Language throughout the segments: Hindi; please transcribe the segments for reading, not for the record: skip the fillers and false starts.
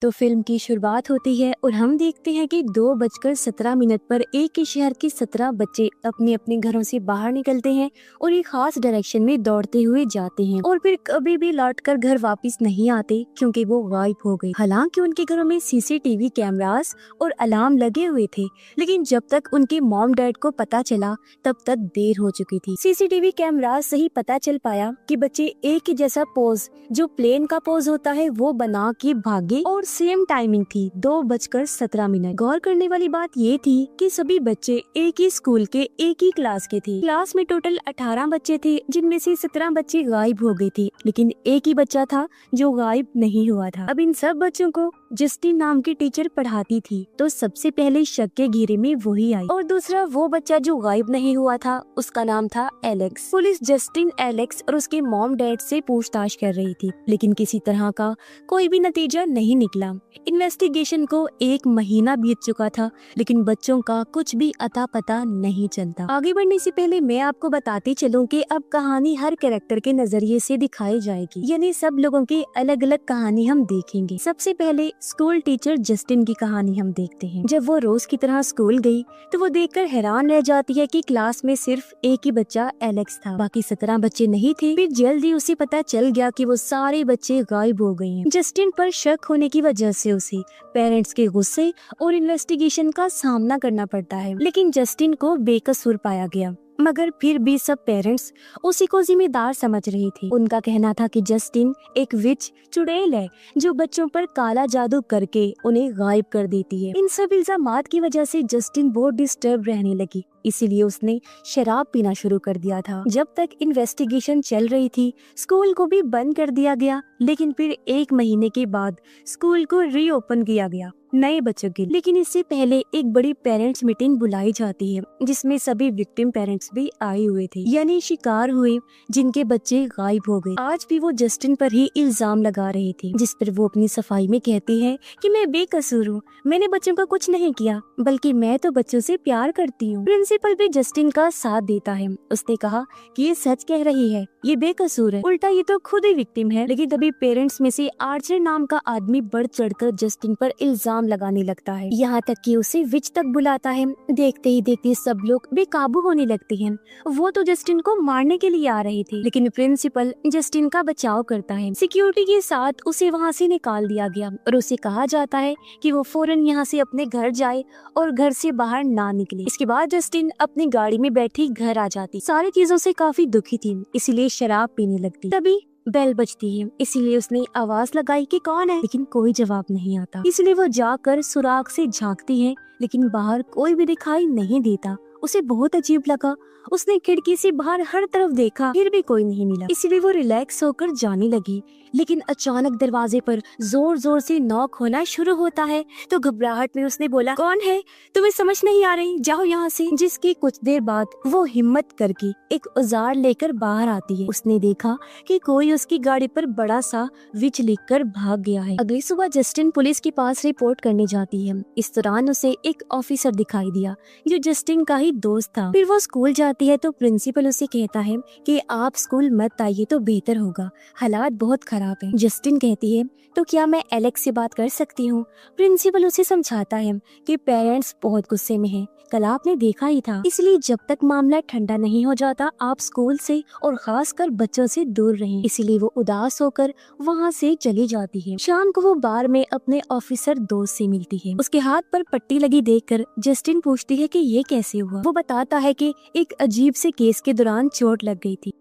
तो फिल्म की शुरुआत होती है और हम देखते हैं कि 2:17 पर एक ही शहर के 17 बच्चे अपने अपने घरों से बाहर निकलते हैं और एक खास डायरेक्शन में दौड़ते हुए जाते हैं और फिर कभी भी लौटकर घर वापस नहीं आते क्योंकि वो गायब हो गए। हालांकि उनके घरों में सीसीटीवी कैमरास और अलार्म लगे हुए थे, लेकिन जब तक उनके मॉम डैड को पता चला तब तक देर हो चुकी थी। सीसीटीवी कैमरास से ही पता चल पाया कि बच्चे एक ही जैसा पोज, जो प्लेन का पोज होता है, वो बना के भागे और सेम टाइमिंग थी 2:17। गौर करने वाली बात ये थी कि सभी बच्चे एक ही स्कूल के एक ही क्लास के थे। क्लास में टोटल 18 बच्चे थे, जिनमें से 17 बच्चे गायब हो गए थे, लेकिन एक ही बच्चा था जो गायब नहीं हुआ था। अब इन सब बच्चों को जस्टिन नाम की टीचर पढ़ाती थी, तो सबसे पहले शक के घेरे में वही आई। और दूसरा वो बच्चा जो गायब नहीं हुआ था, उसका नाम था एलेक्स। पुलिस जस्टिन, एलेक्स और उसके मॉम डैड से पूछताछ कर रही थी, लेकिन किसी तरह का कोई भी नतीजा नहीं निकला। इन्वेस्टिगेशन को 1 महीना बीत चुका था, लेकिन बच्चों का कुछ भी अता पता नहीं चलता। आगे बढ़ने से पहले मैं आपको बताती चलूं कि अब कहानी हर कैरेक्टर के नजरिए से दिखाई जाएगी, यानी सब लोगों की अलग अलग कहानी हम देखेंगे। सबसे पहले स्कूल टीचर जस्टिन की कहानी हम देखते हैं। जब वो रोज की तरह स्कूल गई तो वो देखकर हैरान रह जाती है कि क्लास में सिर्फ एक ही बच्चा एलेक्स था, बाकी 17 बच्चे नहीं थे। फिर जल्दी उसे पता चल गया कि वो सारे बच्चे गायब हो गए हैं। जस्टिन पर शक होने की वजह से उसे पेरेंट्स के गुस्से और इन्वेस्टिगेशन का सामना करना पड़ता है, लेकिन जस्टिन को बेकसूर पाया गया। मगर फिर भी सब पेरेंट्स उसी को जिम्मेदार समझ रहे थे। उनका कहना था कि जस्टिन एक विच, चुड़ैल है जो बच्चों पर काला जादू करके उन्हें गायब कर देती है। इन सब इल्जामात की वजह से जस्टिन बहुत डिस्टर्ब रहने लगी, इसीलिए उसने शराब पीना शुरू कर दिया था। जब तक इन्वेस्टिगेशन चल रही थी, स्कूल को भी बंद कर दिया गया, लेकिन फिर 1 महीने के बाद स्कूल को रीओपन किया गया नए बच्चों के। लेकिन इससे पहले एक बड़ी पेरेंट्स मीटिंग बुलाई जाती है, जिसमें सभी विक्टिम पेरेंट्स भी आए हुए थे, यानी शिकार हुए जिनके बच्चे गायब हो गए। आज भी वो जस्टिन पर ही इल्जाम लगा रहे थे, जिस पर वो अपनी सफाई में कहती है कि मैं बेकसूर हूँ, मैंने बच्चों का कुछ नहीं किया, बल्कि मैं तो बच्चों से प्यार करती हूँ। प्रिंसिपल भी जस्टिन का साथ देता है। उसने कहा कि ये सच कह रही है, ये बेकसूर है, उल्टा ये तो खुद ही विक्टिम है। लेकिन तभी पेरेंट्स में से आर्चर नाम का आदमी बढ़ चढ़कर जस्टिन पर इल्जाम लगाने लगता है, यहाँ तक कि उसे विच तक बुलाता है। देखते ही देखते सब लोग बेकाबू होने लगते हैं। वो तो जस्टिन को मारने के लिए आ रहे थे, लेकिन प्रिंसिपल जस्टिन का बचाव करता है। सिक्योरिटी के साथ उसे वहाँ से निकाल दिया गया और उसे कहा जाता है कि वो फौरन यहाँ से अपने घर जाए और घर से बाहर ना निकले। इसके बाद जस्टिन अपनी गाड़ी में बैठी घर आ जाती। सारी चीजों से काफी दुखी थी, इसीलिए शराब पीने लगती। तभी बेल बजती है, इसीलिए उसने आवाज लगाई कि कौन है, लेकिन कोई जवाब नहीं आता। इसलिए वो जाकर सुराग से झांकती है, लेकिन बाहर कोई भी दिखाई नहीं देता। उसे बहुत अजीब लगा। उसने खिड़की से बाहर हर तरफ देखा, फिर भी कोई नहीं मिला। इसलिए वो रिलैक्स होकर जाने लगी, लेकिन अचानक दरवाजे पर जोर जोर से नॉक होना शुरू होता है। तो घबराहट में उसने बोला, कौन है? तुम्हें समझ नहीं आ रही? जाओ यहाँ से। जिसकी कुछ देर बाद वो हिम्मत करके एक औजार लेकर बाहर आती है। उसने देखा कि कोई उसकी गाड़ी पर बड़ा सा विच लिखकर भाग गया है। अगली सुबह जस्टिन पुलिस के पास रिपोर्ट करने जाती है। इस दौरान उसे एक ऑफिसर दिखाई दिया जो जस्टिन का ही दोस्त था। फिर वो स्कूल जाती है तो प्रिंसिपल उसे कहता है कि आप स्कूल मत आइए तो बेहतर होगा, हालात बहुत खराब हैं। जस्टिन कहती है, तो क्या मैं एलेक्स से बात कर सकती हूँ? प्रिंसिपल उसे समझाता है कि पेरेंट्स बहुत गुस्से में हैं, कल आपने देखा ही था, इसलिए जब तक मामला ठंडा नहीं हो जाता आप स्कूल से और खासकर बच्चों से दूर रहें। इसीलिए वो उदास होकर वहाँ से चली जाती है। शाम को वो बार में अपने ऑफिसर दोस्त से मिलती है। उसके हाथ पर पट्टी लगी देखकर जस्टिन पूछती है कि ये कैसे हुआ। वो बताता है कि एक अजीब से केस के दौरान चोट लग गई थी।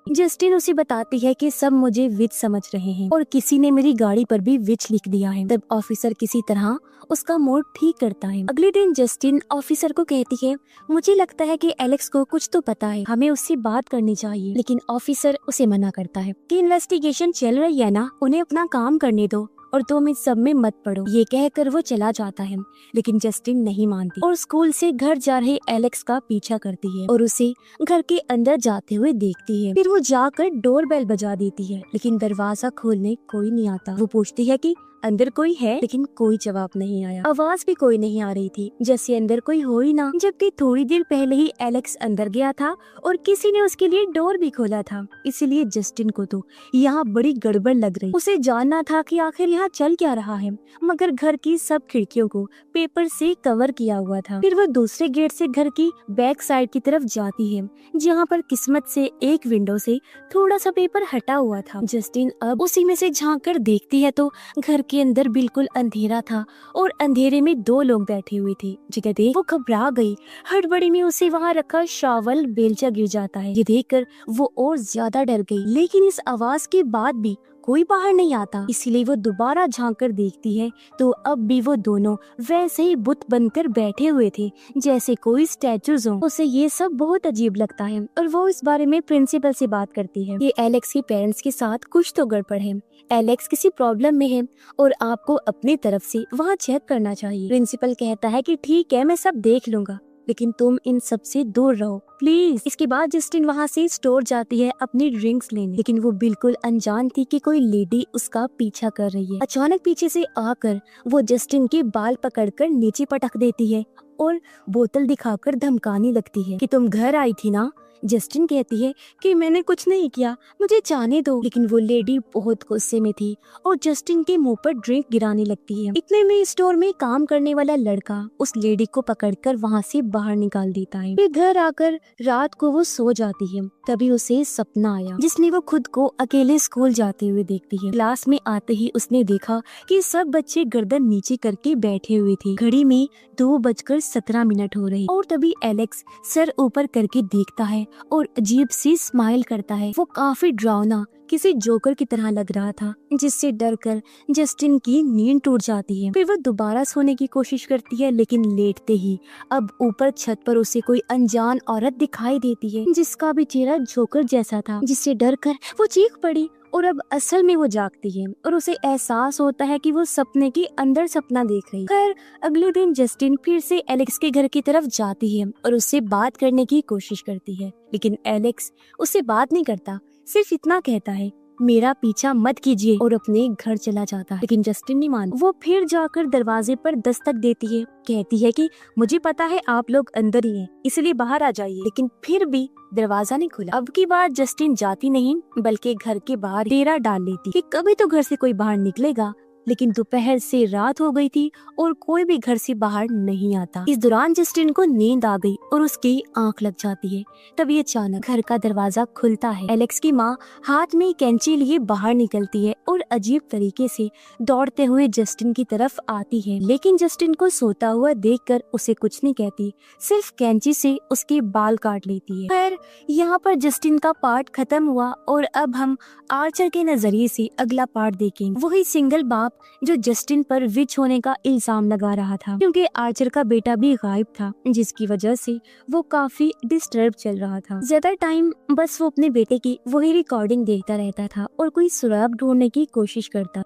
जस्टिन उसे बताती है कि सब मुझे विच समझ रहे हैं और किसी ने मेरी गाड़ी पर भी विच लिख दिया है। तब ऑफिसर किसी तरह उसका मूड ठीक करता है। अगले दिन जस्टिन ऑफिसर को कहती है, मुझे लगता है कि एलेक्स को कुछ तो पता है, हमें उससे बात करनी चाहिए। लेकिन ऑफिसर उसे मना करता है कि इन्वेस्टिगेशन चल रही है ना, उन्हें अपना काम करने दो और तुम इस सब में मत पड़ो। ये कहकर वो चला जाता है, लेकिन जस्टिन नहीं मानती और स्कूल से घर जा रहे एलेक्स का पीछा करती है और उसे घर के अंदर जाते हुए देखती है। फिर वो जाकर डोर बेल बजा देती है, लेकिन दरवाजा खोलने कोई नहीं आता। वो पूछती है कि अंदर कोई है? लेकिन कोई जवाब नहीं आया, आवाज भी कोई नहीं आ रही थी, जैसे अंदर कोई हो ही ना। जबकि थोड़ी देर पहले ही एलेक्स अंदर गया था और किसी ने उसके लिए डोर भी खोला था। इसीलिए जस्टिन को तो यहाँ बड़ी गड़बड़ लग रही। उसे जानना था कि आखिर यहाँ चल क्या रहा है, मगर घर की सब खिड़कियों को पेपर से कवर किया हुआ था। फिर वो दूसरे गेट से घर की बैक साइड की तरफ जाती है, जहाँ पर किस्मत से एक विंडो से थोड़ा सा पेपर हटा हुआ था। जस्टिन अब उसी में से झांक कर देखती है तो घर के अंदर बिल्कुल अंधेरा था और अंधेरे में दो लोग बैठे हुए थे। जिसे देख वो घबरा गई। हड़बड़ी में उसे वहाँ रखा शावल बेलचा गिर जाता है। ये देखकर वो और ज्यादा डर गई, लेकिन इस आवाज के बाद भी कोई बाहर नहीं आता। इसीलिए वो दोबारा झांक कर देखती है तो अब भी वो दोनों वैसे ही बुत बनकर बैठे हुए थे, जैसे कोई स्टैचूज हो। उसे ये सब बहुत अजीब लगता है और वो इस बारे में प्रिंसिपल से बात करती है। ये एलेक्स के पेरेंट्स के साथ कुछ तो गड़बड़ है, एलेक्स किसी प्रॉब्लम में है और आपको अपनी तरफ से वहाँ चेक करना चाहिए। प्रिंसिपल कहता है कि ठीक है, मैं सब देख लूंगा, लेकिन तुम इन सब से दूर रहो प्लीज। इसके बाद जस्टिन वहाँ से स्टोर जाती है अपनी ड्रिंक्स लेने, लेकिन वो बिल्कुल अनजान थी कि कोई लेडी उसका पीछा कर रही है। अचानक पीछे से आकर वो जस्टिन के बाल पकड़कर नीचे पटक देती है और बोतल दिखाकर धमकाने लगती है कि तुम घर आई थी ना। जस्टिन कहती है कि मैंने कुछ नहीं किया, मुझे जाने दो। लेकिन वो लेडी बहुत गुस्से में थी और जस्टिन के मुंह पर ड्रिंक गिराने लगती है। इतने में स्टोर में काम करने वाला लड़का उस लेडी को पकड़कर वहाँ से बाहर निकाल देता है। फिर घर आकर रात को वो सो जाती है। तभी उसे सपना आया जिसमें वो खुद को अकेले स्कूल जाते हुए देखती है। क्लास में आते ही उसने देखा कि सब बच्चे गर्दन नीचे करके बैठे हुए थे। घड़ी में 2:17 हो रही और तभी एलेक्स सर ऊपर करके देखता है और अजीब सी स्माइल करता है। वो काफी डरावना किसी जोकर की तरह लग रहा था, जिससे डरकर जस्टिन की नींद टूट जाती है। फिर वो दोबारा सोने की कोशिश करती है, लेकिन लेटते ही अब ऊपर छत पर उसे कोई अनजान औरत दिखाई देती है, जिसका भी चेहरा जोकर जैसा था, जिससे डरकर वो चीख पड़ी और अब असल में वो जागती है और उसे एहसास होता है कि वो सपने के अंदर सपना देख रही। खैर अगले दिन जस्टिन फिर से एलेक्स के घर की तरफ जाती है और उससे बात करने की कोशिश करती है, लेकिन एलेक्स उससे बात नहीं करता, सिर्फ इतना कहता है मेरा पीछा मत कीजिए और अपने घर चला जाता है। लेकिन जस्टिन नहीं मानता। वो फिर जाकर दरवाजे पर दस्तक देती है, कहती है कि मुझे पता है आप लोग अंदर ही हैं, इसलिए बाहर आ जाइए। लेकिन फिर भी दरवाजा नहीं खुला। अब की बार जस्टिन जाती नहीं, बल्कि घर के बाहर डेरा डाल लेती कि कभी तो घर से कोई बाहर निकलेगा। लेकिन दोपहर से रात हो गई थी और कोई भी घर से बाहर नहीं आता। इस दौरान जस्टिन को नींद आ गई और उसकी आंख लग जाती है। तभी अचानक घर का दरवाजा खुलता है। एलेक्स की माँ हाथ में कैंची लिए बाहर निकलती है और अजीब तरीके से दौड़ते हुए जस्टिन की तरफ आती है, लेकिन जस्टिन को सोता हुआ देखकर उसे कुछ नहीं कहती, सिर्फ कैंची से उसके बाल काट लेती है। खैर यहाँ पर जस्टिन का पार्ट खत्म हुआ और अब हम आर्चर के नजरिए से अगला पार्ट देखेंगे। वही सिंगल बाप जो जस्टिन पर विच होने का इल्जाम लगा रहा था, क्योंकि आर्चर का बेटा भी गायब था, जिसकी वजह से वो काफी डिस्टर्ब चल रहा था। ज्यादा टाइम बस वो अपने बेटे की वही रिकॉर्डिंग देखता रहता था और कोई सुराग ढूंढने की कोशिश करता,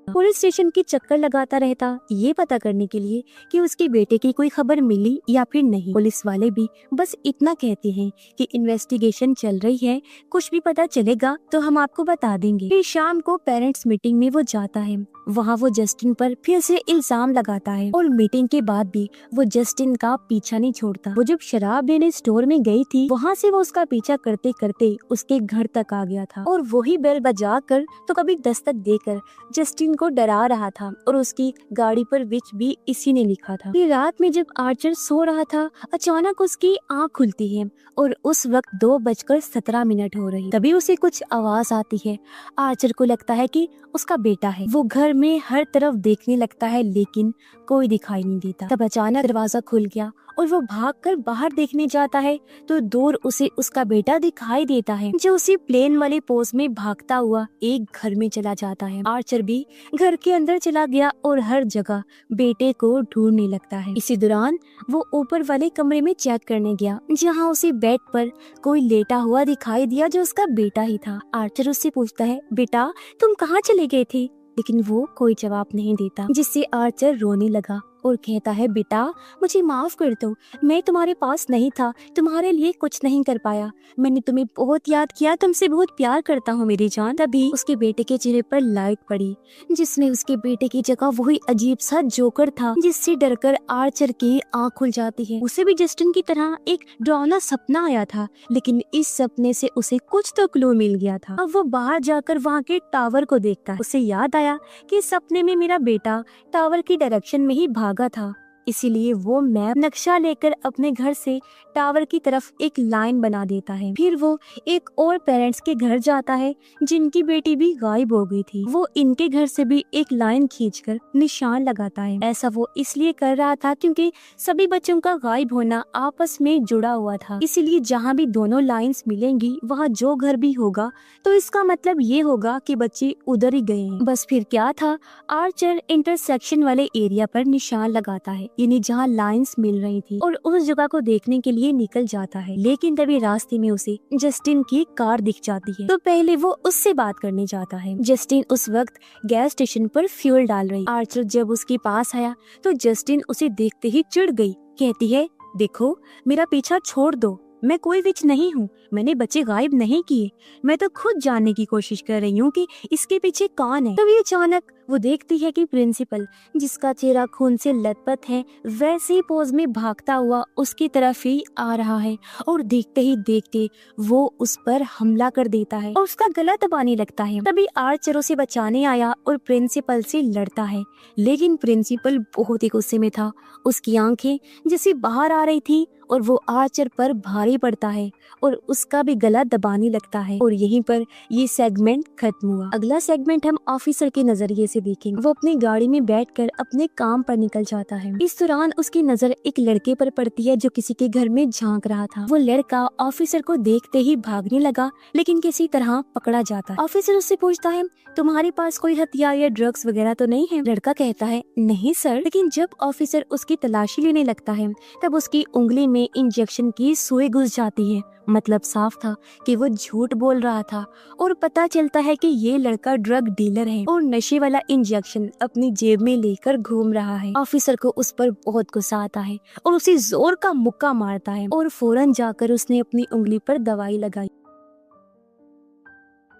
पुलिस स्टेशन की चक्कर लगाता रहता, ये पता करने के लिए कि उसके बेटे की कोई खबर मिली या फिर नहीं। पुलिस वाले भी बस इतना कहते हैं कि इन्वेस्टिगेशन चल रही है, कुछ भी पता चलेगा तो हम आपको बता देंगे। फिर शाम को पेरेंट्स मीटिंग में वो जाता है। वहाँ वो जस्टिन पर फिर से इल्जाम लगाता है और मीटिंग के बाद भी वो जस्टिन का पीछा नहीं छोड़ता। वो जब शराब लेने स्टोर में गई थी, वहाँ से वो उसका पीछा करते करते उसके घर तक आ गया था और वही बेल बजा कर तो कभी दस्तक देकर जस्टिन को डरा रहा था और उसकी गाड़ी पर विच भी इसी ने लिखा था। फिर रात में जब आर्चर सो रहा था, अचानक उसकी आँख खुलती है और उस वक्त 2:17 हो रही। तभी उसे कुछ आवाज आती है। आर्चर को लगता है कि उसका बेटा है। वो घर में हर तरफ देखने लगता है, लेकिन कोई दिखाई नहीं देता। तब अचानक दरवाजा खुल गया और वो भागकर बाहर देखने जाता है तो दूर उसे उसका बेटा दिखाई देता है, जो उसी प्लेन वाले पोज में भागता हुआ एक घर में चला जाता है। आर्चर भी घर के अंदर चला गया और हर जगह बेटे को ढूंढने लगता है। इसी दौरान वो ऊपर वाले कमरे में चेक करने गया, जहाँ उसे बेड पर कोई लेटा हुआ दिखाई दिया, जो उसका बेटा ही था। आर्चर उससे पूछता है, बेटा तुम कहाँ चले गए थे? लेकिन वो कोई जवाब नहीं देता, जिससे आर्चर रोने लगा और कहता है बेटा मुझे माफ कर दो, मैं तुम्हारे पास नहीं था, तुम्हारे लिए कुछ नहीं कर पाया, मैंने तुम्हें बहुत याद किया, तुमसे बहुत प्यार करता हूँ मेरी जान। तभी उसके बेटे के चेहरे पर लाइट पड़ी जिसमें उसके बेटे की जगह वही अजीब सा जोकर था जिससे डरकर आर्चर की आँख खुल जाती है। उसे भी जस्टिन की तरह एक डरावना सपना आया था, लेकिन इस सपने से उसे कुछ तो क्लू मिल गया था। अब वो बाहर जाकर वहाँ के टावर को देखता है। उसे याद आया कि सपने में मेरा बेटा टावर की डायरेक्शन में ही भागा था, इसीलिए वो मैप नक्शा लेकर अपने घर से टावर की तरफ एक लाइन बना देता है। फिर वो एक और पेरेंट्स के घर जाता है जिनकी बेटी भी गायब हो गई थी। वो इनके घर से भी एक लाइन खींचकर निशान लगाता है। ऐसा वो इसलिए कर रहा था क्योंकि सभी बच्चों का गायब होना आपस में जुड़ा हुआ था, इसीलिए जहाँ भी दोनों लाइंस मिलेंगी वहाँ जो घर भी होगा तो इसका मतलब ये होगा कि बच्चे उधर ही गए हैं। बस फिर क्या था, आर्चर इंटरसेक्शन वाले एरिया पर निशान लगाता है, यानी जहाँ लाइंस मिल रही थी, और उस जगह को देखने के लिए निकल जाता है। लेकिन तभी रास्ते में उसे जस्टिन की कार दिख जाती है, तो पहले वो उससे बात करने जाता है। जस्टिन उस वक्त गैस स्टेशन पर फ्यूल डाल रही। आर्चर जब उसके पास आया तो जस्टिन उसे देखते ही चिढ़ गई। कहती है देखो मेरा पीछा छोड़ दो, मैं कोई विच नहीं हूँ, मैंने बच्चे गायब नहीं किए, मैं तो खुद जानने की कोशिश कर रही हूँ कि इसके पीछे कौन है। तभी अचानक वो देखती है कि प्रिंसिपल, जिसका चेहरा खून से लथपथ है, वैसे ही पोज में भागता हुआ उसकी तरफ ही आ रहा है, और देखते ही देखते वो उस पर हमला कर देता है और उसका गला दबाने लगता है। तभी आर्चर उसे बचाने आया और प्रिंसिपल से लड़ता है, लेकिन प्रिंसिपल बहुत ही गुस्से में था। उसकी आंखें जैसे बाहर आ रही थी और वो आर्चर पर भारी पड़ता है और उसका भी गला दबाने लगता है। और यहीं पर ये सेगमेंट खत्म हुआ। अगला सेगमेंट हम ऑफिसर के नजरिए से देखेंगे। वो अपनी गाड़ी में बैठकर अपने काम पर निकल जाता है। इस दौरान उसकी नजर एक लड़के पर पड़ती है जो किसी के घर में झांक रहा था। वो लड़का ऑफिसर को देखते ही भागने लगा, लेकिन किसी तरह पकड़ा जाता है। ऑफिसर उससे पूछता है तुम्हारे पास कोई हथियार या ड्रग्स वगैरह तो नहीं है? लड़का कहता है नहीं सर। लेकिन जब ऑफिसर उसकी तलाशी लेने लगता है तब उसकी उंगली में इंजेक्शन की सुई घुस जाती है। मतलब साफ था कि वो झूठ बोल रहा था, और पता चलता है कि ये लड़का ड्रग डीलर है और नशे वाला इंजेक्शन अपनी जेब में लेकर घूम रहा है। ऑफिसर को उस पर बहुत गुस्सा आता है और उसे जोर का मुक्का मारता है और फौरन जाकर उसने अपनी उंगली पर दवाई लगाई।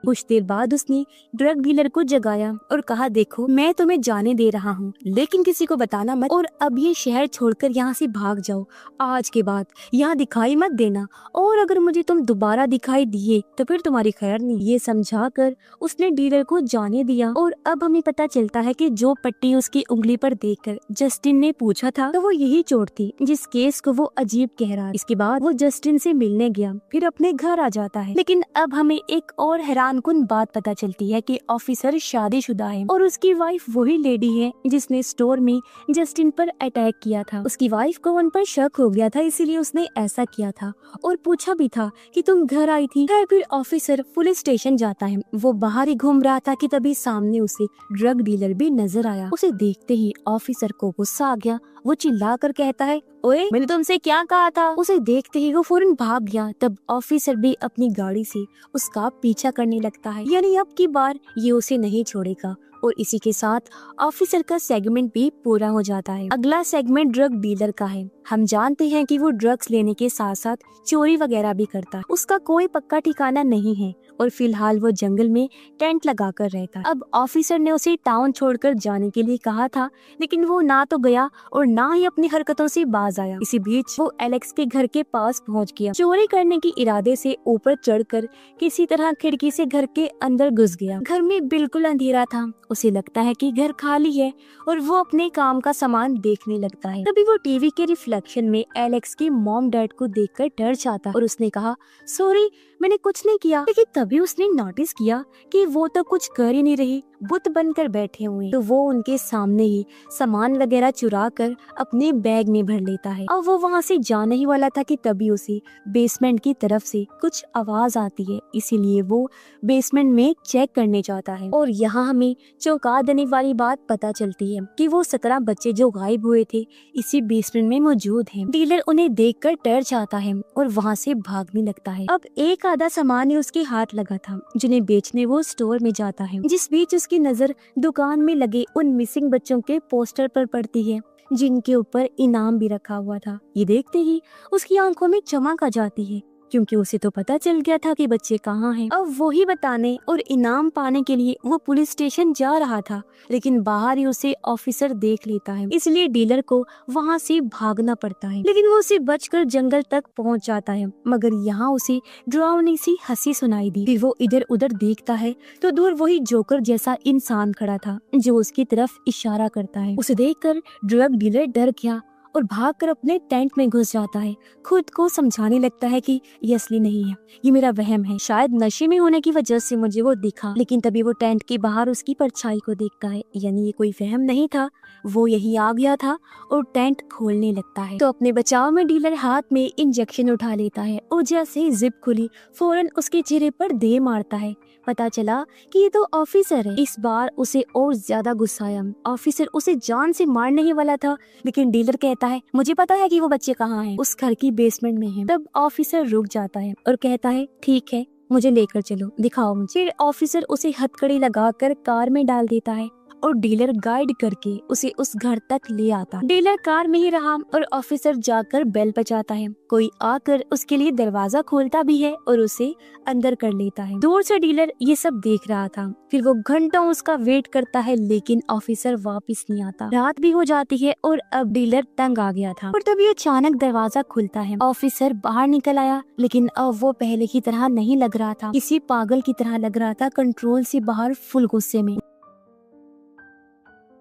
कुछ देर बाद उसने ड्रग डीलर को जगाया और कहा देखो मैं तुम्हें जाने दे रहा हूँ, लेकिन किसी को बताना मत, और अब ये शहर छोड़कर यहाँ से भाग जाओ। आज के बाद यहाँ दिखाई मत देना, और अगर मुझे तुम दोबारा दिखाई दिए तो फिर तुम्हारी खैर नहीं। ये समझाकर उसने डीलर को जाने दिया। और अब हमें पता चलता है कि जो पट्टी उसकी उंगली पर देखकर जस्टिन ने पूछा था तो वो यही चोट थी जिस केस को वो अजीब कह रहा। इसके बाद वो जस्टिन से मिलने गया, फिर अपने घर आ जाता है। लेकिन अब हमें एक और हैरान कुन बात पता चलती है कि ऑफिसर शादीशुदा है और उसकी वाइफ वही लेडी है जिसने स्टोर में जस्टिन पर अटैक किया था। उसकी वाइफ को उन पर शक हो गया था, इसीलिए उसने ऐसा किया था और पूछा भी था कि तुम घर आई थी। फिर ऑफिसर पुलिस स्टेशन जाता है। वो बाहर ही घूम रहा था कि तभी सामने उसे ड्रग डीलर भी नजर आया। उसे देखते ही ऑफिसर को गुस्सा आ गया। वो चिल्ला कर कहता है ओए मैंने तुमसे क्या कहा था। उसे देखते ही वो फौरन भाग गया। तब ऑफिसर भी अपनी गाड़ी से उसका पीछा करने लगता है, यानी अब की बार ये उसे नहीं छोड़ेगा। और इसी के साथ ऑफिसर का सेगमेंट भी पूरा हो जाता है। अगला सेगमेंट ड्रग डीलर का है। हम जानते हैं कि वो ड्रग्स लेने के साथ साथ चोरी वगैरह भी करता है। उसका कोई पक्का ठिकाना नहीं है और फिलहाल वो जंगल में टेंट लगाकर रहता है। अब ऑफिसर ने उसे टाउन छोड़कर जाने के लिए कहा था, लेकिन वो ना तो गया और ना ही अपनी हरकतों से बाज आया। इसी बीच वो एलेक्स के घर के पास पहुंच गया। चोरी करने के इरादे से ऊपर चढ़कर किसी तरह खिड़की से घर के अंदर घुस गया। घर में बिल्कुल अंधेरा था। उसे लगता है कि घर खाली है और वो अपने काम का सामान देखने लगता है। तभी वो टीवी के रिफ्लेक्शन में एलेक्स के मॉम डैड को देखकर डर जाता और उसने कहा सॉरी मैंने कुछ नहीं किया। लेकिन तभी उसने नोटिस किया कि वो तो कुछ कर ही नहीं रही, बुत बनकर बैठे हुए। तो वो उनके सामने ही सामान वगैरह चुरा कर अपने बैग में भर लेता है। अब वो वहाँ से जाने ही वाला था कि तभी उसे बेसमेंट की तरफ से कुछ आवाज आती है, इसीलिए वो बेसमेंट में चेक करने जाता है। और यहाँ हमें चौंका देने वाली बात पता चलती है कि वो 17 बच्चे जो गायब हुए थे इसी बेसमेंट में मौजूद हैं। डीलर उन्हें देखकर डर जाता है और वहाँ से भागने लगता है। अब एक आधा सामान ही उसके हाथ लगा था जिन्हें बेचने वो स्टोर में जाता है। जिस बीच उसकी नजर दुकान में लगे उन मिसिंग बच्चों के पोस्टर पर पड़ती है जिनके ऊपर इनाम भी रखा हुआ था। ये देखते ही उसकी आंखों में चमक आ जाती है, क्योंकि उसे तो पता चल गया था कि बच्चे कहाँ हैं। अब वही बताने और इनाम पाने के लिए वो पुलिस स्टेशन जा रहा था, लेकिन बाहर ही उसे ऑफिसर देख लेता है, इसलिए डीलर को वहाँ से भागना पड़ता है। लेकिन वो उसे बचकर जंगल तक पहुँच जाता है, मगर यहाँ उसे डरावनी सी हंसी सुनाई दी। फिर वो इधर उधर देखता है तो दूर वही जोकर जैसा इंसान खड़ा था, जो उसकी तरफ इशारा करता है। उसे देखकर ड्रग डीलर डर गया और भागकर अपने टेंट में घुस जाता है। खुद को समझाने लगता है कि ये असली नहीं है, ये मेरा वहम है, शायद नशे में होने की वजह से मुझे वो दिखा। लेकिन तभी वो टेंट के बाहर उसकी परछाई को देखता है, यानी ये कोई वहम नहीं था, वो यही आ गया था और टेंट खोलने लगता है। तो अपने बचाव में डीलर हाथ में इंजेक्शन उठा लेता है और जैसे जिप खुली फौरन उसके चेहरे पर दे मारता है। पता चला कि ये तो ऑफिसर है। इस बार उसे और ज्यादा गुस्सा आया। ऑफिसर उसे जान से मारने ही वाला था, लेकिन डीलर कहता है मुझे पता है कि वो बच्चे कहाँ हैं, उस घर की बेसमेंट में हैं। तब ऑफिसर रुक जाता है और कहता है ठीक है, मुझे लेकर चलो, दिखाओ मुझे। फिर ऑफिसर उसे हथकड़ी लगाकर कार में डाल देता है और डीलर गाइड करके उसे उस घर तक ले आता। डीलर कार में ही रहा और ऑफिसर जाकर बेल बजाता है। कोई आकर उसके लिए दरवाजा खोलता भी है और उसे अंदर कर लेता है। दूर से डीलर ये सब देख रहा था। फिर वो घंटों उसका वेट करता है, लेकिन ऑफिसर वापस नहीं आता। रात भी हो जाती है और अब डीलर तंग आ गया था। और तभी अचानक दरवाजा खुलता है। ऑफिसर बाहर निकल आया, लेकिन अब वो पहले की तरह नहीं लग रहा था, किसी पागल की तरह लग रहा था, कंट्रोल से बाहर, फुल गुस्से में।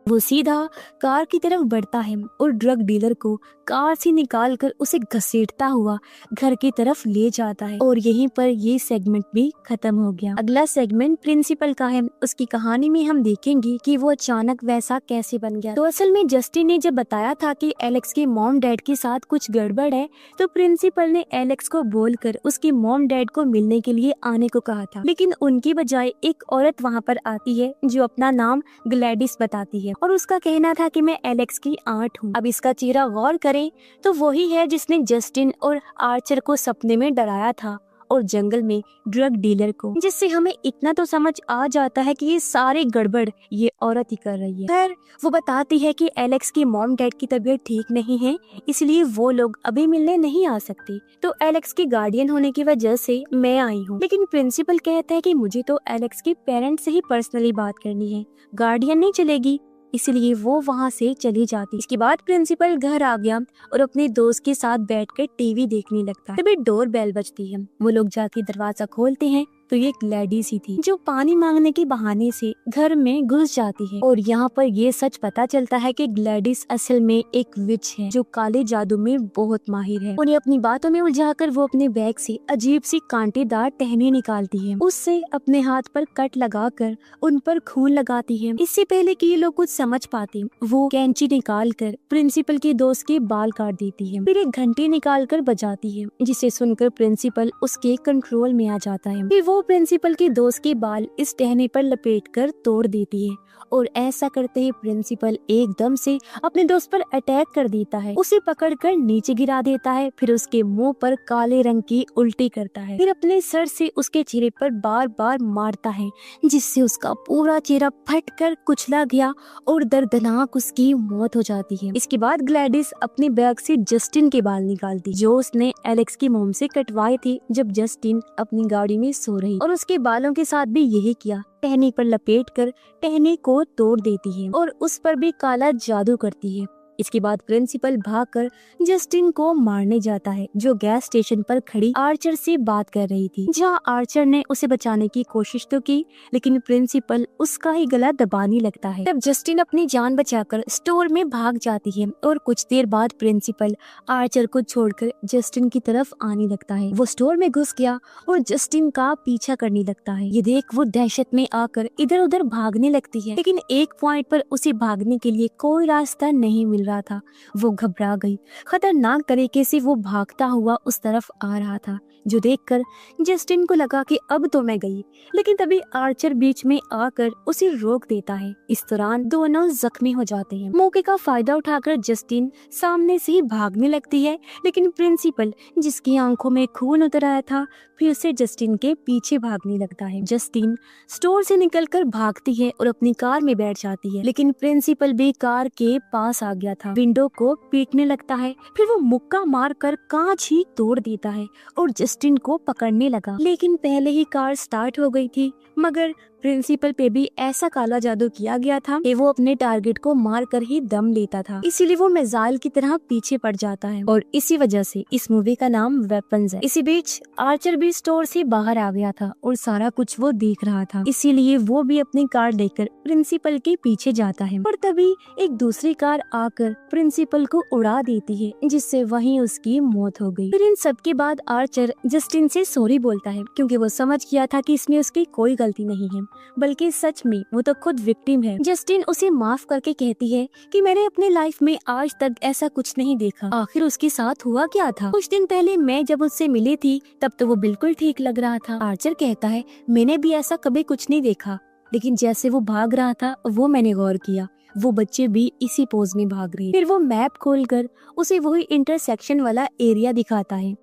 वो सीधा कार की तरफ बढ़ता है और ड्रग डीलर को कार से निकालकर उसे घसीटता हुआ घर की तरफ ले जाता है। और यहीं पर ये सेगमेंट भी खत्म हो गया। अगला सेगमेंट प्रिंसिपल का है। उसकी कहानी में हम देखेंगे कि वो अचानक वैसा कैसे बन गया। तो असल में जस्टिन ने जब बताया था कि एलेक्स के मॉम डैड के साथ कुछ गड़बड़ है, तो प्रिंसिपल ने एलेक्स को बोलकर उसके मॉम डैड को मिलने के लिए आने को कहा था। लेकिन उनकी बजाय एक औरत वहाँ पर आती है जो अपना नाम ग्लैडिस बताती है और उसका कहना था कि मैं एलेक्स की आंट हूँ। अब इसका चेहरा गौर करें तो वही है जिसने जस्टिन और आर्चर को सपने में डराया था और जंगल में ड्रग डीलर को, जिससे हमें इतना तो समझ आ जाता है कि ये सारे गड़बड़ ये औरत ही कर रही है। खैर, वो बताती है कि एलेक्स की मॉम डैड की तबीयत ठीक नहीं है, इसलिए वो लोग अभी मिलने नहीं आ सकते, तो एलेक्स के गार्डियन होने की वजह से मैं आई हूँ। लेकिन प्रिंसिपल कहता है कि मुझे तो एलेक्स के पेरेंट्स से ही पर्सनली बात करनी है, गार्डियन नहीं चलेगी, इसलिए वो वहाँ से चली जाती। इसके बाद प्रिंसिपल घर आ गया और अपने दोस्त के साथ बैठकर टीवी देखने लगता है। तभी डोर बेल बजती है। वो लोग जाके दरवाजा खोलते हैं तो ये ग्लैडिस ही थी, जो पानी मांगने के बहाने से घर में घुस जाती है। और यहाँ पर ये सच पता चलता है कि ग्लैडिस असल में एक विच है जो काले जादू में बहुत माहिर है। उन्हें अपनी बातों में उलझाकर वो अपने बैग से अजीब सी कांटेदार टहनी निकालती है, उससे अपने हाथ पर कट लगाकर उन पर खून लगाती है। इससे पहले कि ये लोग कुछ समझ पाते, वो कैंची निकाल कर प्रिंसिपल के दोस्त के बाल काट देती है। फिर एक घंटी निकाल कर बजाती है, जिसे सुनकर प्रिंसिपल उसके कंट्रोल में आ जाता है। फिर वो प्रिंसिपल के दोस्त के बाल इस टहने पर लपेटकर तोड़ देती है और ऐसा करते ही प्रिंसिपल एकदम से अपने दोस्त पर अटैक कर देता है, उसे पकड़कर नीचे गिरा देता है। फिर उसके मुंह पर काले रंग की उल्टी करता है, फिर अपने सर से उसके चेहरे पर बार बार मारता है, जिससे उसका पूरा चेहरा फटकर कुचला गया और दर्दनाक उसकी मौत हो जाती है। इसके बाद ग्लैडिस अपने बैग से जस्टिन के बाल निकालती, जो उसने एलेक्स की मोम से कटवाए थे जब जस्टिन अपनी गाड़ी में सो रही, और उसके बालों के साथ भी यही किया। टहनी पर लपेटकर टहनी को तोड़ देती है और उस पर भी काला जादू करती है। इसके बाद प्रिंसिपल भागकर जस्टिन को मारने जाता है, जो गैस स्टेशन पर खड़ी आर्चर से बात कर रही थी, जहां आर्चर ने उसे बचाने की कोशिश तो की, लेकिन प्रिंसिपल उसका ही गला दबाने लगता है। तब जस्टिन अपनी जान बचाकर स्टोर में भाग जाती है और कुछ देर बाद प्रिंसिपल आर्चर को छोड़कर जस्टिन की तरफ आने लगता है। वो स्टोर में घुस गया और जस्टिन का पीछा करने लगता है। ये देख वो दहशत में आकर इधर उधर भागने लगती है, लेकिन एक पॉइंट पर उसे भागने के लिए कोई रास्ता नहीं मिल रहा था। वो घबरा गई। खतरनाक तरीके से वो भागता हुआ उस तरफ आ रहा था, जो देखकर जस्टिन को लगा कि अब तो मैं गई, लेकिन तभी आर्चर बीच में आकर उसे रोक देता है। इस दौरान दोनों जख्मी हो जाते हैं। मौके का फायदा उठाकर जस्टिन सामने से ही भागने लगती है, लेकिन प्रिंसिपल, जिसकी आंखों में खून उतर आया था, फिर से जस्टिन के पीछे भागने लगता है। जस्टिन स्टोर से निकलकर भागती है और अपनी कार में बैठ जाती है, लेकिन प्रिंसिपल भी कार के पास आ गया गया था, विंडो को पीटने लगता है। फिर वो मुक्का मार कर कांच ही तोड़ देता है और जस्टिन को पकड़ने लगा, लेकिन पहले ही कार स्टार्ट हो गई थी। मगर प्रिंसिपल पे भी ऐसा काला जादू किया गया था कि वो अपने टारगेट को मार कर ही दम लेता था, इसीलिए वो मिसाइल की तरह पीछे पड़ जाता है और इसी वजह से इस मूवी का नाम वेपन्स है। इसी बीच आर्चर भी स्टोर से बाहर आ गया था और सारा कुछ वो देख रहा था, इसीलिए वो भी अपनी कार लेकर प्रिंसिपल के पीछे जाता है। और तभी एक दूसरी कार आकर प्रिंसिपल को उड़ा देती है, जिससे वहीं उसकी मौत हो गई। फिर इन सब के बाद आर्चर जस्टिन से सॉरी बोलता है, क्योंकि वो समझ गया था कि इसमें उसकी कोई गलती नहीं है, बल्कि सच में वो तो खुद विक्टिम है। जस्टिन उसे माफ करके कहती है कि मैंने अपने लाइफ में आज तक ऐसा कुछ नहीं देखा, आखिर उसके साथ हुआ क्या था। कुछ दिन पहले मैं जब उससे मिली थी तब तो वो बिल्कुल ठीक लग रहा था। आर्चर कहता है मैंने भी ऐसा कभी कुछ नहीं देखा, लेकिन जैसे वो भाग रहा था वो मैंने गौर किया, वो बच्चे भी इसी पोज में भाग रहे। फिर वो मैप खोलकर उसे वही इंटरसेक्शन वाला एरिया दिखाता है।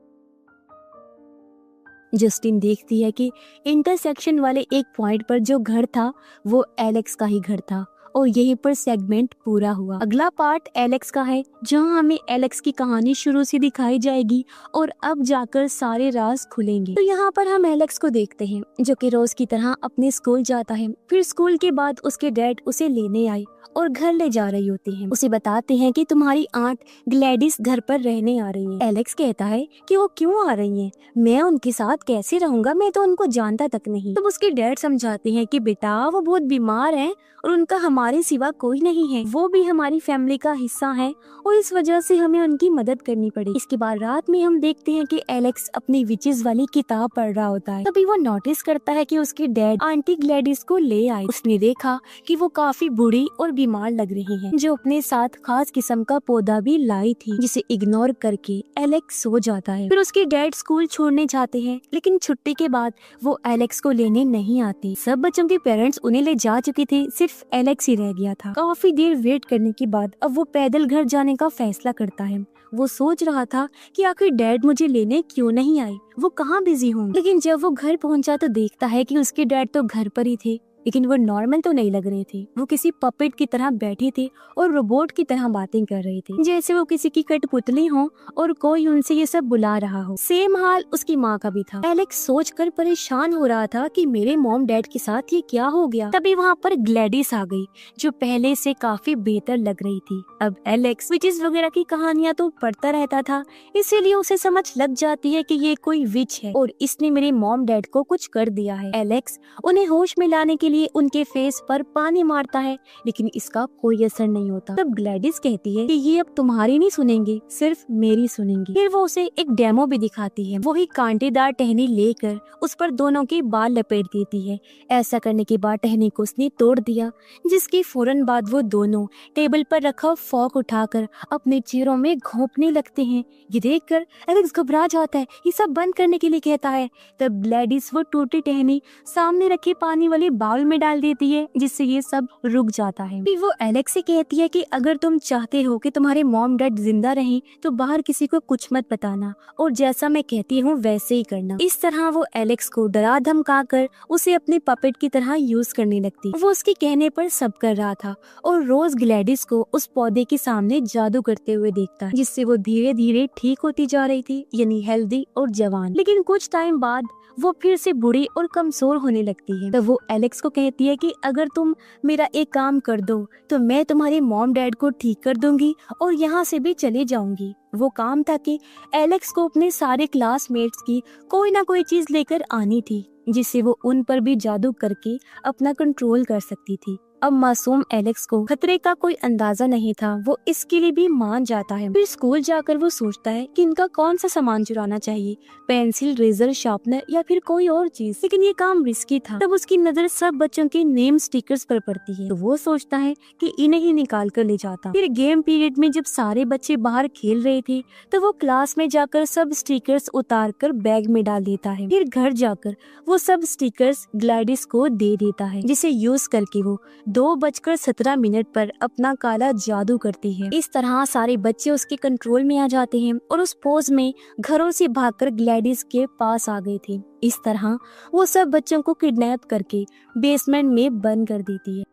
जस्टिन देखती है कि इंटरसेक्शन वाले एक पॉइंट पर जो घर था वो एलेक्स का ही घर था और यहीं पर सेगमेंट पूरा हुआ। अगला पार्ट एलेक्स का है, जहां हमें एलेक्स की कहानी शुरू से दिखाई जाएगी और अब जाकर सारे राज खुलेंगे। तो यहाँ पर हम एलेक्स को देखते हैं जो कि रोज की तरह अपने स्कूल जाता है। फिर स्कूल के बाद उसके डैड उसे लेने आए और घर ले जा रही होती हैं। उसे बताते हैं कि तुम्हारी आंट ग्लैडिस घर पर रहने आ रही है। एलेक्स कहता है कि वो क्यों आ रही हैं? मैं उनके साथ कैसे रहूंगा, मैं तो उनको जानता तक नहीं। तब उसके डैड समझाते हैं कि बेटा वो बहुत बीमार हैं और उनका हमारे सिवा कोई नहीं है, वो भी हमारी फैमिली का हिस्सा है और इस वजह से हमें उनकी मदद करनी पड़ी। इसके बाद रात में हम देखते हैं कि एलेक्स अपनी विचेस वाली किताब पढ़ रहा होता है। तभी वो नोटिस करता है कि उसके डैड आंटी ग्लैडिस को ले आए। उसने देखा कि वो काफी बूढ़ी और बीमार लग रही हैं, जो अपने साथ खास किस्म का पौधा भी लाई थी, जिसे इग्नोर करके एलेक्स सो जाता है। फिर उसके डैड स्कूल छोड़ने जाते हैं, लेकिन छुट्टी के बाद वो एलेक्स को लेने नहीं आते। सब बच्चों के पेरेंट्स उन्हें ले जा चुके थे, सिर्फ एलेक्स ही रह गया था। काफी देर वेट करने के बाद अब वो पैदल घर जाने का फैसला करता है। वो सोच रहा था कि आखिर डैड मुझे लेने क्यों नहीं आए, वो कहाँ बिजी होंगे। लेकिन जब वो घर पहुंचा तो देखता है कि उसके डैड तो घर पर ही थे, लेकिन वो नॉर्मल तो नहीं लग रहे थे। वो किसी पपेट की तरह बैठे थे और रोबोट की तरह बातें कर रहे थे, जैसे वो किसी की कठपुतली हो और कोई उनसे ये सब बुला रहा हो। सेम हाल उसकी माँ का भी था। एलेक्स सोचकर परेशान हो रहा था कि मेरे मॉम डैड के साथ ये क्या हो गया। तभी वहाँ पर ग्लैडिस आ गई, जो पहले से काफी बेहतर लग रही थी। अब एलेक्स विचेस वगैरह की कहानियां तो पढ़ता रहता था, इसीलिए उसे समझ लग जाती है कि ये कोई विच है और इसने मेरे मॉम डैड को कुछ कर दिया है। एलेक्स उन्हें होश में लाने के लिए उनके फेस पर पानी मारता है, लेकिन इसका कोई असर नहीं होता। तब ग्लैडिस कहती है कि ये अब तुम्हारी नहीं सुनेंगे, सिर्फ मेरी सुनेंगी। फिर वो उसे एक डेमो भी दिखाती है। वही कांटेदार टहनी लेकर उस पर दोनों के बाल लपेट देती है। ऐसा करने के बाद टहनी को उसने तोड़ दिया, जिसके फौरन बाद वो दोनों टेबल पर रखा फॉक उठाकर अपने चेहरों में घोंपने लगते हैं। ये देखकर एलेक्स घबरा जाता है, ये सब बंद करने के लिए कहता है। तब ग्लैडिस वो टूटी टहनी सामने रखे पानी वाले बाउल में डाल देती है, जिससे ये सब रुक जाता है। फिर वो एलेक्स से कहती है कि अगर तुम चाहते हो कि तुम्हारे मॉम डैड जिंदा रहें तो बाहर किसी को कुछ मत बताना और जैसा मैं कहती हूँ वैसे ही करना। इस तरह वो एलेक्स को डरा धमका कर उसे अपने पपेट की तरह यूज करने लगती। वो उसके कहने पर सब कर रहा था और रोज ग्लैडिस को उस पौधे के सामने जादू करते हुए देखता है, जिससे वो धीरे धीरे ठीक होती जा रही थी, यानी हेल्दी और जवान। लेकिन कुछ टाइम बाद वो फिर से बुढ़ी और कमजोर होने लगती है। तो वो एलेक्स को कहती है कि अगर तुम मेरा एक काम कर दो तो मैं तुम्हारे मॉम डैड को ठीक कर दूंगी और यहाँ से भी चले जाऊंगी। वो काम था कि एलेक्स को अपने सारे क्लासमेट्स की कोई ना कोई चीज लेकर आनी थी, जिससे वो उन पर भी जादू करके अपना कंट्रोल कर सकती थी। अब मासूम एलेक्स को खतरे का कोई अंदाजा नहीं था, वो इसके लिए भी मान जाता है। फिर स्कूल जाकर वो सोचता है कि इनका कौन सा सामान चुराना चाहिए, पेंसिल, रेजर, शार्पनर या फिर कोई और चीज। लेकिन ये काम रिस्की था। तब उसकी नजर सब बच्चों के नेम स्टिकर्स पर पड़ती है, तो वो सोचता है कि इन्हें ही निकाल कर ले जाता। फिर गेम पीरियड में जब सारे बच्चे बाहर खेल रहे थे तो वो क्लास में जाकर सब स्टिकर्स उतार कर बैग में डाल देता है। फिर घर जाकर वो सब स्टिकर्स ग्लैडिस को दे देता है, जिसे यूज करके वो 2:17 पर अपना काला जादू करती है। इस तरह सारे बच्चे उसके कंट्रोल में आ जाते हैं और उस पोज में घरों से भागकर ग्लैडिस के पास आ गए थे। इस तरह वो सब बच्चों को किडनैप करके बेसमेंट में बंद कर देती है।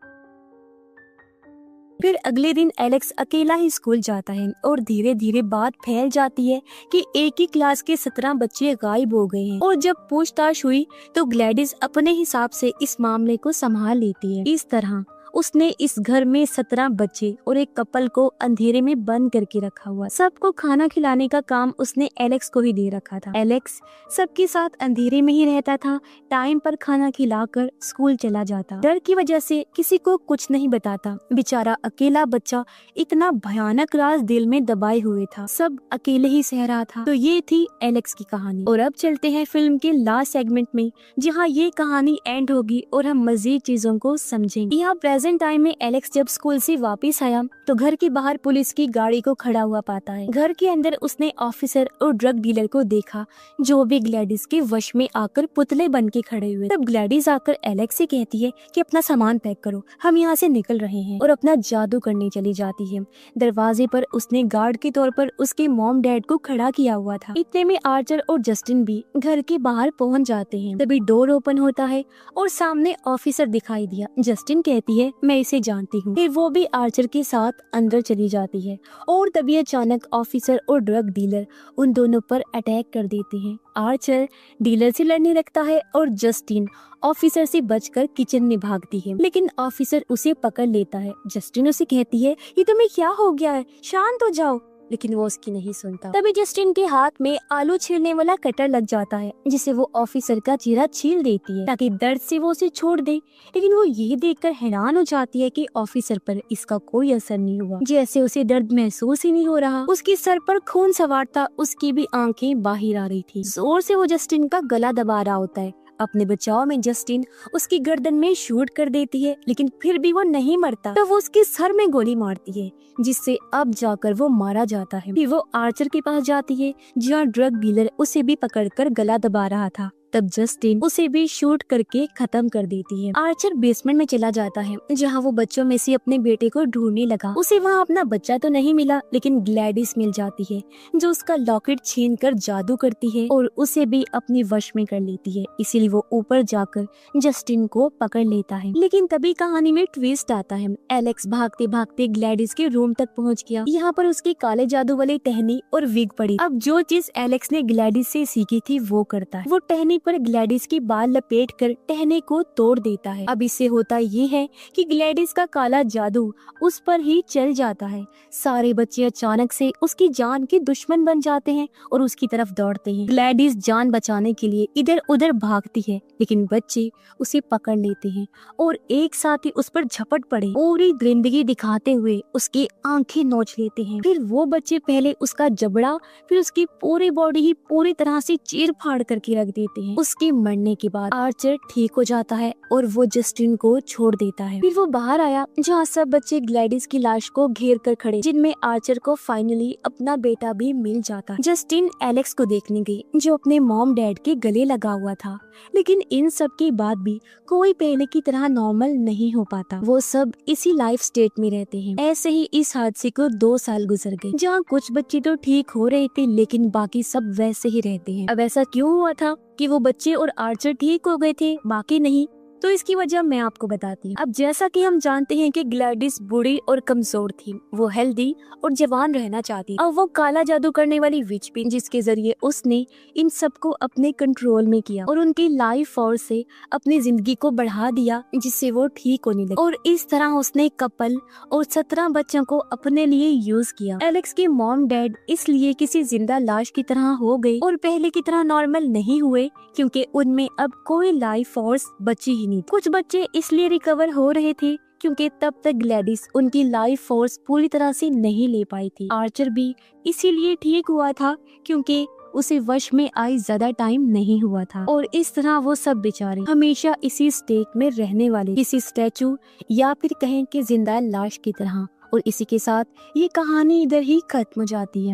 फिर अगले दिन एलेक्स अकेला ही स्कूल जाता है और धीरे धीरे बात फैल जाती है कि एक ही क्लास के 17 बच्चे गायब हो गए हैं। और जब पूछताछ हुई तो ग्लैडिस अपने हिसाब से इस मामले को संभाल लेती है। इस तरह उसने इस घर में 17 बच्चे और एक कपल को अंधेरे में बंद करके रखा हुआ। सबको खाना खिलाने का काम उसने एलेक्स को ही दे रखा था। एलेक्स सबके साथ अंधेरे में ही रहता था, टाइम पर खाना खिलाकर स्कूल चला जाता। डर की वजह से किसी को कुछ नहीं बताता। बेचारा अकेला बच्चा इतना भयानक राज दिल में दबाए हुए था, सब अकेले ही सह रहा था। तो ये थी एलेक्स की कहानी। और अब चलते हैं फिल्म के लास्ट सेगमेंट में, जहाँ ये कहानी एंड होगी और हम मजीद चीजों को समझेंगे। यहाँ प्रेजेंट टाइम में एलेक्स जब स्कूल से वापस आया तो घर के बाहर पुलिस की गाड़ी को खड़ा हुआ पाता है। घर के अंदर उसने ऑफिसर और ड्रग डीलर को देखा जो भी ग्लैडिस के वश में आकर पुतले बन के खड़े हुए। तब ग्लैडिस आकर एलेक्स से कहती है कि अपना सामान पैक करो, हम यहाँ से निकल रहे हैं, और अपना जादू करने चली जाती है। दरवाजे पर उसने गार्ड के तौर पर उसके मॉम डैड को खड़ा किया हुआ था। इतने में आर्चर और जस्टिन भी घर के बाहर पहुँच जाते हैं। तभी डोर ओपन होता है और सामने ऑफिसर दिखाई दिया। जस्टिन कहती है मैं इसे जानती हूँ। फिर वो भी आर्चर के साथ अंदर चली जाती है और तभी अचानक ऑफिसर और ड्रग डीलर उन दोनों पर अटैक कर देते हैं। आर्चर डीलर से लड़ने लगता है और जस्टिन ऑफिसर से बचकर किचन में भागती है, लेकिन ऑफिसर उसे पकड़ लेता है। जस्टिन उसे कहती है ये तुम्हें क्या हो गया है, शांत हो जाओ, लेकिन वो उसकी नहीं सुनता। तभी जस्टिन के हाथ में आलू छीलने वाला कटर लग जाता है, जिसे वो ऑफिसर का चेहरा छील देती है ताकि दर्द से वो उसे छोड़ दे। लेकिन वो ये देखकर हैरान हो जाती है कि ऑफिसर पर इसका कोई असर नहीं हुआ, जैसे उसे दर्द महसूस ही नहीं हो रहा। उसके सर पर खून सवार था, उसकी भी आंखें बाहर आ रही थी। जोर से वो जस्टिन का गला दबा रहा होता है। अपने बचाव में जस्टिन उसकी गर्दन में शूट कर देती है, लेकिन फिर भी वो नहीं मरता। तो वो उसके सर में गोली मारती है, जिससे अब जाकर वो मारा जाता है। फिर वो आर्चर के पास जाती है, जहाँ ड्रग डीलर उसे भी पकड़कर गला दबा रहा था। तब जस्टिन उसे भी शूट करके खत्म कर देती है। आर्चर बेसमेंट में चला जाता है, जहाँ वो बच्चों में से अपने बेटे को ढूंढने लगा। उसे वहाँ अपना बच्चा तो नहीं मिला, लेकिन ग्लैडिस मिल जाती है, जो उसका लॉकेट छीनकर जादू करती है और उसे भी अपने वश में कर लेती है। इसीलिए वो ऊपर जाकर जस्टिन को पकड़ लेता है। लेकिन तभी कहानी में ट्विस्ट आता है। एलेक्स भागते भागते ग्लैडिस के रूम तक पहुँच गया। यहाँ पर उसके काले जादू वाले टहनी और विग पड़ी। अब जो चीज एलेक्स ने ग्लैडिस से सीखी थी वो करता है। वो टहनी पर ग्लैडिस की बाल लपेट कर टहने को तोड़ देता है। अब इससे होता ये है कि ग्लैडिस का काला जादू उस पर ही चल जाता है। सारे बच्चे अचानक से उसकी जान के दुश्मन बन जाते हैं और उसकी तरफ दौड़ते हैं। ग्लैडिस जान बचाने के लिए इधर उधर भागती है, लेकिन बच्चे उसे पकड़ लेते हैं और एक साथ ही उस पर झपट पड़े, पूरी दरिंदगी दिखाते हुए उसकी आंखें नोच लेते हैं। फिर वो बच्चे पहले उसका जबड़ा, फिर उसकी पूरी बॉडी ही पूरी तरह से चीर फाड़ करके रख देते हैं। उसके मरने के बाद आर्चर ठीक हो जाता है और वो जस्टिन को छोड़ देता है। फिर वो बाहर आया, जहाँ सब बच्चे ग्लैडिस की लाश को घेर कर खड़े, जिनमें आर्चर को फाइनली अपना बेटा भी मिल जाता। जस्टिन एलेक्स को देखने गई, जो अपने मॉम डैड के गले लगा हुआ था, लेकिन इन सब के बाद भी कोई पहले की तरह नॉर्मल नहीं हो पाता। वो सब इसी लाइफ स्टेट में रहते हैं। ऐसे ही इस हादसे को 2 साल गुजर गए, जहाँ कुछ बच्चे तो ठीक हो रहे थे, लेकिन बाकी सब वैसे ही रहते हैं। अब ऐसा क्यों हुआ था कि वो बच्चे और आर्चर ठीक हो गए थे, बाकी नहीं? तो इसकी वजह मैं आपको बताती हूँ। अब जैसा कि हम जानते हैं कि ग्लैडिस बूढ़ी और कमजोर थी, वो हेल्दी और जवान रहना चाहती। अब वो काला जादू करने वाली विच भी, जिसके जरिए उसने इन सबको अपने कंट्रोल में किया और उनकी लाइफ फोर्स से अपनी जिंदगी को बढ़ा दिया, जिससे वो ठीक होने लगी। और इस तरह उसने कपल और 17 बच्चों को अपने लिए यूज किया। एलेक्स के मॉम डैड इसलिए किसी जिंदा लाश की तरह हो गए और पहले की तरह नॉर्मल नहीं हुए, क्योंकि उनमें अब कोई लाइफ फोर्स बची ही नहीं। कुछ बच्चे इसलिए रिकवर हो रहे थे क्योंकि तब तक ग्लैडिस उनकी लाइफ फोर्स पूरी तरह से नहीं ले पाई थी। आर्चर भी इसीलिए ठीक हुआ था क्योंकि उसे वश में आई ज्यादा टाइम नहीं हुआ था। और इस तरह वो सब बेचारे हमेशा इसी स्टेट में रहने वाले, किसी स्टैचू या फिर कहें कि जिंदा लाश की तरह। और इसी के साथ ये कहानी इधर ही खत्म हो जाती है।